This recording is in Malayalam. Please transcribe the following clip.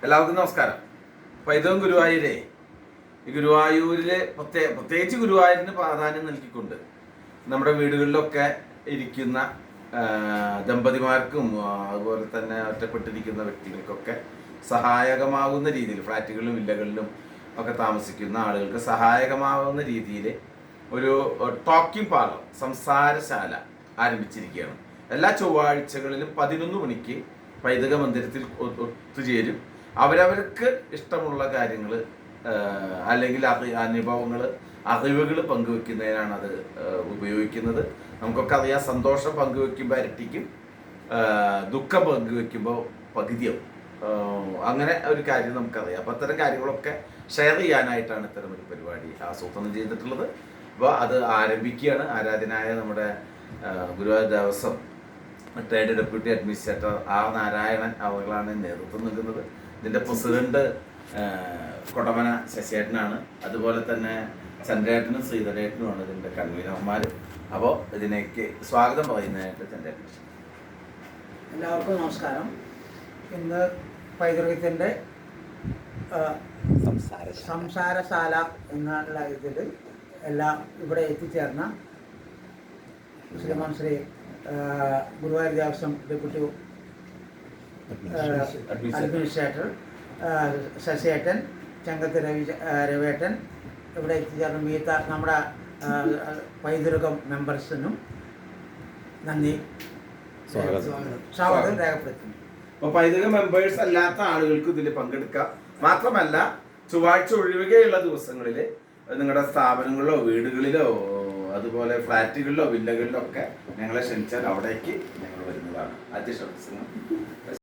എല്ലാവർക്കും നമസ്കാരം. പൈതൃകം ഗുരുവായൂരേ, ഈ ഗുരുവായൂരിലെ പ്രത്യേകിച്ച് ഗുരുവായൂരിന് പ്രാധാന്യം നൽകിക്കൊണ്ട് നമ്മുടെ വീടുകളിലൊക്കെ ഇരിക്കുന്ന ദമ്പതിമാർക്കും അതുപോലെ തന്നെ ഒറ്റപ്പെട്ടിരിക്കുന്ന വ്യക്തികൾക്കൊക്കെ സഹായകമാകുന്ന രീതിയിൽ, ഫ്ലാറ്റുകളിലും വില്ലകളിലും ഒക്കെ താമസിക്കുന്ന ആളുകൾക്ക് സഹായകമാകുന്ന രീതിയിൽ ഒരു ടോക്കിംഗ് പാർലർ, സംസാരശാല ആരംഭിച്ചിരിക്കുകയാണ്. എല്ലാ ചൊവ്വാഴ്ചകളിലും 11 മണിക്ക് പൈതൃക മന്ദിരത്തിൽ ഒത്തുചേരും. അവരവർക്ക് ഇഷ്ടമുള്ള കാര്യങ്ങൾ അല്ലെങ്കിൽ അനുഭവങ്ങൾ, അറിവുകൾ പങ്കുവെക്കുന്നതിനാണ് അത് ഉപയോഗിക്കുന്നത്. നമുക്കൊക്കെ അറിയാം, സന്തോഷം പങ്കുവെക്കുമ്പോൾ ഇരട്ടിക്കും, ദുഃഖം പങ്കുവെക്കുമ്പോൾ പകുതിയാവും. അങ്ങനെ ഒരു കാര്യം നമുക്കറിയാം. അപ്പോൾ അത്തരം കാര്യങ്ങളൊക്കെ ഷെയർ ചെയ്യാനായിട്ടാണ് ഇത്തരം ഒരു പരിപാടി ആസൂത്രണം ചെയ്തിട്ടുള്ളത്. അപ്പോൾ അത് ആരംഭിക്കുകയാണ്. ആരാധനായ നമ്മുടെ Guruvayur Devaswom retired deputy administrator R Narayanan അവர்களാണ് നേതൃത്വം നൽകുന്നത്. ഇതിൻ്റെ പ്രസിഡന്റ് കൊടമന ശശിയേട്ടനാണ്. അതുപോലെ തന്നെ ചന്ദ്രേട്ടനും ശ്രീധരേട്ടനുമാണ് ഇതിൻ്റെ കൺവീനർമാർ. അപ്പോൾ ഇതിനേക്ക് സ്വാഗതം പറയുന്നതായിട്ട് ചന്ദ്രേട്ടൻ. എല്ലാവർക്കും നമസ്കാരം. ഇന്ന് പൈതൃകത്തിൻ്റെ സംസാരശാല എന്നുള്ള ഇതിൽ എല്ലാം ഇവിടെ എത്തിച്ചേർന്ന ശ്രീ ഗുരുവായൂർ ദേവസ്വം ഡെപ്യൂട്ടി അഡ്മിനിസ്ട്രേറ്റർ ശശിയേട്ടൻ, ചങ്കത്ത് രവേട്ടൻ, ഇവിടെ എത്തിച്ചേർന്ന മീത്ത നമ്മുടെ പൈതൃകം മെമ്പേഴ്സിനും നന്ദി സ്വാഗതം രേഖപ്പെടുത്തുന്നു. അപ്പോൾ പൈതൃക മെമ്പേഴ്സ് അല്ലാത്ത ആളുകൾക്ക് ഇതിൽ പങ്കെടുക്കാം. മാത്രമല്ല, ചൊവ്വാഴ്ച ഒഴികെയുള്ള ദിവസങ്ങളിൽ നിങ്ങളുടെ സ്ഥാപനങ്ങളിലോ വീടുകളിലോ അതുപോലെ ഫ്ലാറ്റുകളിലോ വില്ലകളിലോ ഒക്കെ ഞങ്ങളെ ക്ഷണിച്ചാൽ അവിടേക്ക് ഞങ്ങൾ വരുന്നതാണ്. അധ്യക്ഷ